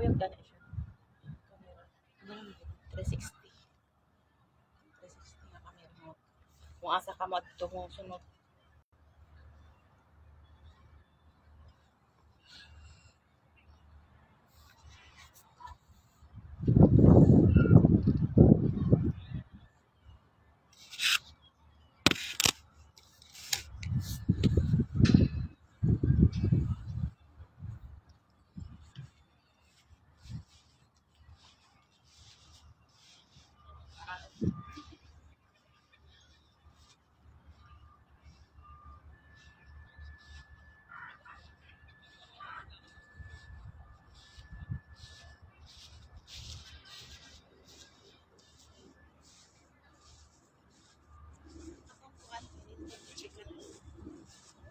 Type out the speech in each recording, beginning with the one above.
clear gani siya. Camera. 360. 360 na camera mo. Kung asa ka mo dito mo sunod.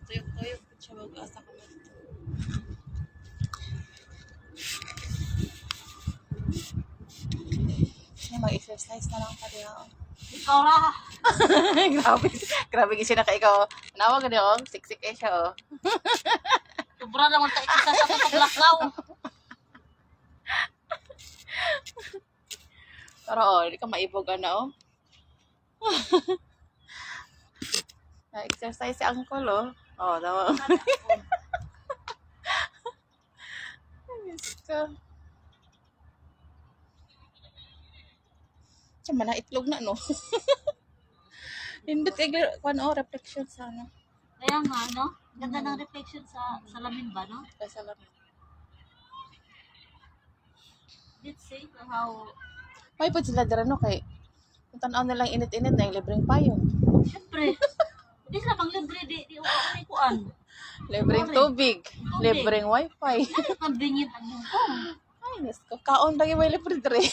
Tuyok-tuyok siya mag-asa ka mo dito. Mag-exercise na lang pa diya. Ikaw ra. Grabe. Grabe kasi na ka ikaw. Nawag ka diya, siksik eh siya, oh. Sobra naman tayo isa sa paglaklaw. Pero, oh, hindi ka maibog na, oh. Na-exercise si Uncle, oh. Oh, tama. Yes ka. Siya man, itlog na, no? Hindi kayo, ano, reflection sa, ano. Kaya nga, no? Ganda ng reflection sa salamin ba, no? Kasalamin. Let's say how... May po sila dira, no, kay kung tanaw nilang init-init na yung libreng payong. Siyempre. Hindi sila pang libre, di uwi kuan. Libreng tubig. Libreng wifi. Ay, convenient ang mungkong. Ay, nes ko. Kaon lang yung may libre dre.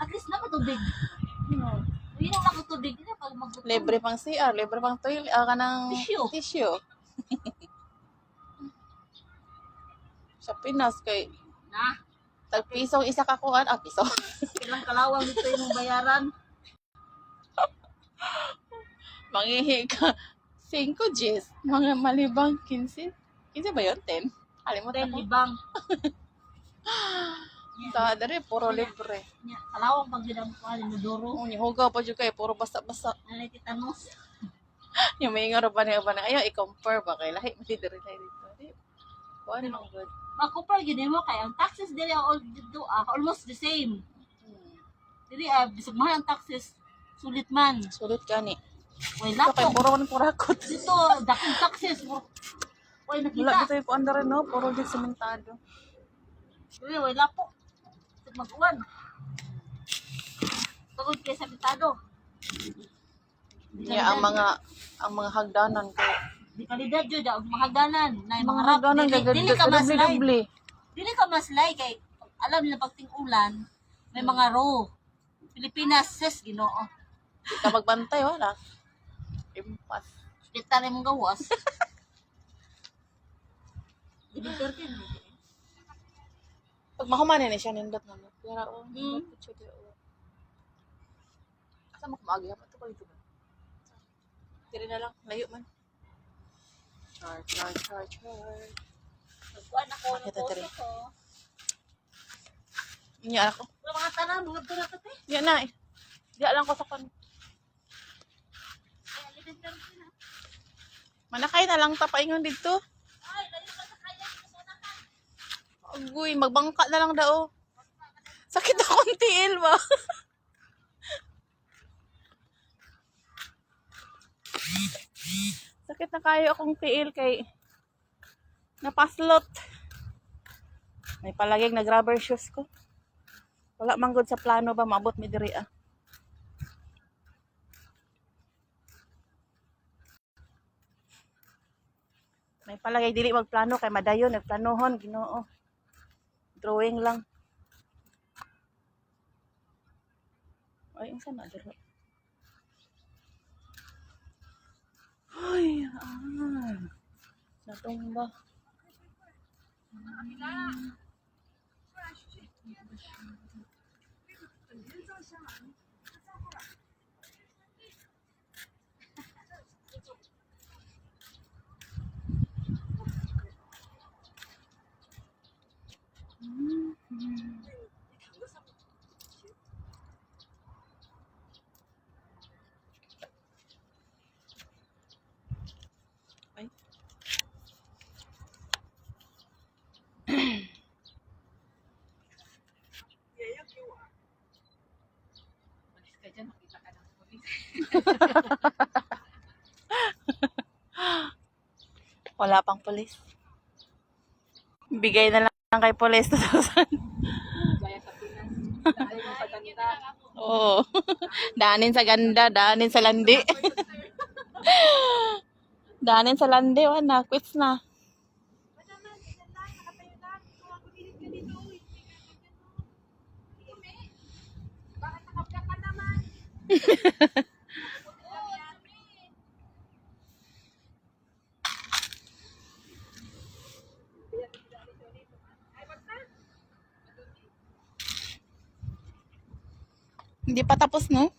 At least na matubig. Hindi na nakatubig na pag magtutubig. Libre pang CR, libre pang toilet, ka ng tissue. Sa Pinas, kay Na, tag-pisong isa ka kuan. Ah, piso. ilang kalawang dito yung bayaran. Mangihi ka 5 Gs. Mga malibang 15. 15 ba yun? 10? Alimutan ko. Libang. Sa dere, puro libre. Kalawang pag ginang ko alin duro. Yung hugaw pa dyan kayo, puro basa-basa. Nanay titanos. Yung may nga ba niya, ayaw, i-compare ba kayo? Lahi, hindi dito. Kuan mo good. Makupar gid mo kay ang taxes dili almost the same. Dili bisag mahal ang taxes sulit man. Sulit ka ni. Way Ito kayo, lapok. puro man kurakot. Dito dakong taxes. Way Wala nakita. dito yung puanda rin, no? Puro dito sementado. Dili way lapok. Mag-uwan. Tugod kay sa bitado. Yeah, ang mga hagdanan ko. Di kalidad jud ang mahaganan na yung mga Mga rap. hagdanan, Dili ka maslay. dubli. Dili ka maslay kay alam nila pag ting-ulan may mga row. Pilipinas ses Ginoo. Di ka magbantay, wala. Impas. Kita na mong gawas. Dili tertin. Pag mahumanin na siya, nindot na. Pero, nindot siya di. Asa mo kumagi pa ito pa dito ba? Tiri na lang, layo man. Charge. Nagkuhan ako ng Ito, tiri. poso ko. Inya ako. Wala mga tanan, mga tulad ito. Inya na eh. Diya lang ko sa kan. Ay, alipin tertin ha. Manakay na lang tapaingon dito. Ay, layo ka sa kaya ko sa nakan. Agoy, magbangka na lang daw. Sakit akong tiil ba? Sakit na kayo akong tiil kay napaslot. May palaging nag-rubber shoes ko. Wala manggod sa plano ba maabot mi diri ah. May palagay dili magplano kay madayon nagplanohon Ginoo. Drawing lang. Ay, unsa na dira? Ay, natumba. Wala pang pulis. Bigay na lang kay pulis 2,000. Gaya sa Pinas. Dahil mo sa ganda. Oo. Daanin sa ganda, daanin sa landi. Daanin sa landi, na quits na. Hindi pa tapos, no?